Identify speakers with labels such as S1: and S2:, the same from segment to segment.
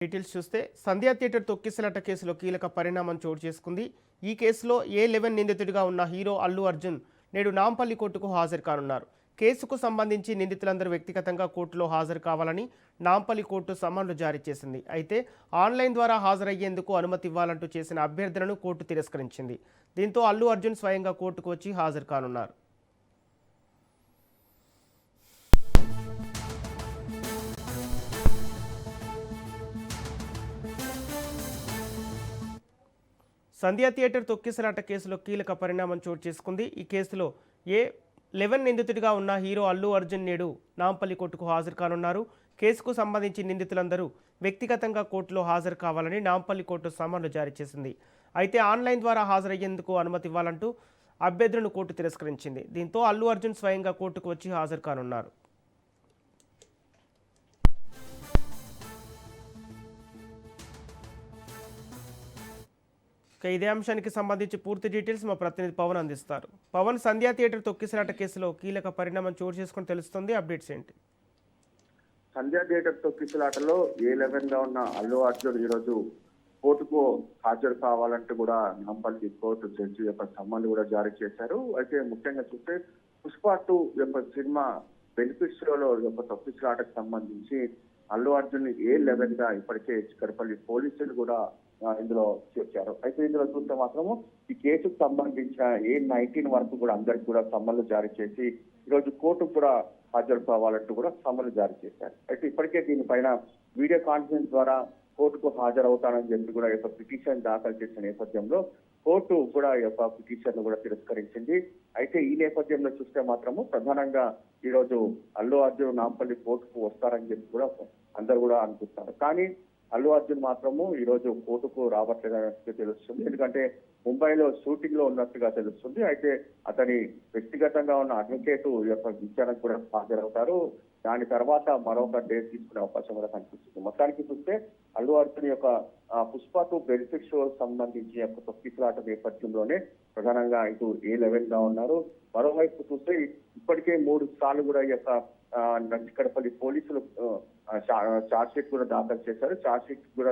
S1: Details చూస్తే సంధ్యా theatre తొక్కిసలాట కేసులో కీలక పరిణామం చోటు చేసుకుంది. ఈ కేసులో A11 నిందితుడిగా ఉన్న హీరో అల్లు అర్జున్ నేడు నాంపల్లి కోర్టుకు హాజరు కానున్నారు. కేసుకు సంబంధించి నిందితులందరూ వ్యక్తిగతంగా కోర్టులో హాజరు కావాలని నాంపల్లి కోర్టు సమన్లు జారీ చేసింది. అయితే ఆన్లైన్ ద్వారా హాజరయ్యేందుకు అనుమతి ఇవ్వాలంటూ చేసిన అభ్యర్థనను కోర్టు తిరస్కరించింది. దీంతో అల్లు అర్జున్ స్వయంగా కోర్టుకు వచ్చి హాజరు కానున్నారు. సంధ్యా థియేటర్ తొక్కిసలాట కేసులో కీలక పరిణామం చోటు చేసుకుంది. ఈ కేసులో A11 నిందితుడిగా ఉన్న హీరో అల్లు అర్జున్ నేడు నాంపల్లి కోర్టుకు హాజరు కానున్నారు. కేసుకు సంబంధించి నిందితులందరూ వ్యక్తిగతంగా కోర్టులో హాజరు కావాలని నాంపల్లి కోర్టు సమన్లు జారీ చేసింది. అయితే ఆన్లైన్ ద్వారా హాజరయ్యేందుకు అనుమతి ఇవ్వాలంటూ అభ్యర్థులను కోర్టు తిరస్కరించింది. దీంతో అల్లు అర్జున్ స్వయంగా కోర్టుకు వచ్చి హాజరు కానున్నారు. ఇదే అంశానికి సంబంధించి పూర్తి డీటెయిల్స్ మా ప్రతినిధి పవన్ అందిస్తారు. పవన్, సంధ్యా థియేటర్ తొక్కిసలాట కేసులో కీలక పరిణామం చోటు చేసుకుని తెలుస్తుంది, అప్డేట్స్ ఏంటి?
S2: సంధ్యా థియేటర్ తొక్కిసలాటలో A11 గా ఉన్న అల్లు అర్జున్ ఈరోజు కోర్టుకు హాజరు కావాలంటూ కూడా నాంపల్లి కోర్టు జడ్జి యొక్క సమ్మన్ కూడా జారీ చేశారు. అయితే ముఖ్యంగా చూస్తే పుష్ప 2 యొక్క సినిమా బెనిఫిట్స్ షోలో యొక్క తొక్కిసలాటకు సంబంధించి అల్లు అర్జున్ A11 గా ఇప్పటికే చిక్కడపల్లి పోలీసులు కూడా ఇందులో చేర్చారు. అయితే ఇందులో చూస్తే మాత్రము ఈ కేసుకు సంబంధించిన A19 వరకు కూడా అందరికి కూడా సమ్మన్లు జారీ చేసి ఈరోజు కోర్టుకు కూడా హాజరు కావాలంటూ కూడా సమ్మన్లు జారీ చేశారు. అయితే ఇప్పటికే దీనిపైన వీడియో కాన్ఫరెన్స్ ద్వారా కోర్టుకు హాజరవుతానని చెప్పి కూడా ఈ యొక్క పిటిషన్ దాఖలు చేసిన నేపథ్యంలో కోర్టు కూడా ఈ యొక్క పిటిషన్ కూడా తిరస్కరించింది. అయితే ఈ నేపథ్యంలో చూస్తే మాత్రము ప్రధానంగా ఈ రోజు అల్లు అర్జున్ నాంపల్లి కోర్టుకు వస్తారని చెప్పి కూడా అందరు కూడా అనుకుంటున్నారు. కానీ అల్లు అర్జున్ మాత్రము ఈ రోజు కోర్టుకు రావట్లేదన్నట్టు తెలుస్తుంది. ఎందుకంటే ముంబైలో షూటింగ్ లో ఉన్నట్టుగా తెలుస్తుంది. అయితే అతని వ్యక్తిగతంగా ఉన్న అడ్వకేట్ యొక్క విచారణకు కూడా హాజరవుతారు. దాని తర్వాత మరొక డేట్ తీసుకునే అవకాశం కూడా కనిపిస్తుంది. మొత్తానికి చూస్తే అల్లు అర్జున్ యొక్క పుష్ప 2 బెనిఫిట్ షో సంబంధించి యొక్క తొక్కిసలాట నేపథ్యంలోనే ప్రధానంగా ఇటు A11 గా ఉన్నారు. మరోవైపు చూస్తే ఇప్పటికే 3 సార్లు కూడా ఈ యొక్క నందికడపల్లి పోలీసులు చార్జ్ షీట్ కూడా దాఖలు చేశారు. చార్జ్ షీట్ కూడా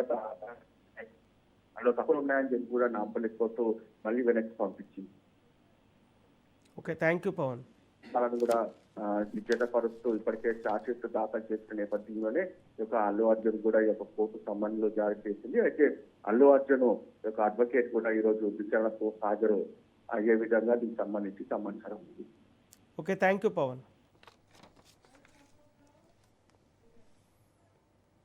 S2: అందులో తప్పులు ఉన్నాయని చెప్పి కూడా నాంపల్లి కోర్టు మళ్ళీ వెనక్కి పంపించింది.
S1: Okay, thank you Pavan.
S2: వాళ్ళని కూడా నిశ్చేతపరుస్తూ ఇప్పటికే చార్జ్ షీట్ దాఖలు చేసిన నేపథ్యంలోనే ఈ యొక్క అల్లు అర్జున్ కూడా ఈ యొక్క కోర్టు సమ్మన్లు జారీ చేసింది. అయితే అల్లు అర్జున్ యొక్క అడ్వకేట్ కూడా ఈ రోజు విచారణకు హాజరు అయ్యే విధంగా దీనికి సంబంధించి సమాచారం ఉంది.
S1: Okay, thank you Pawan.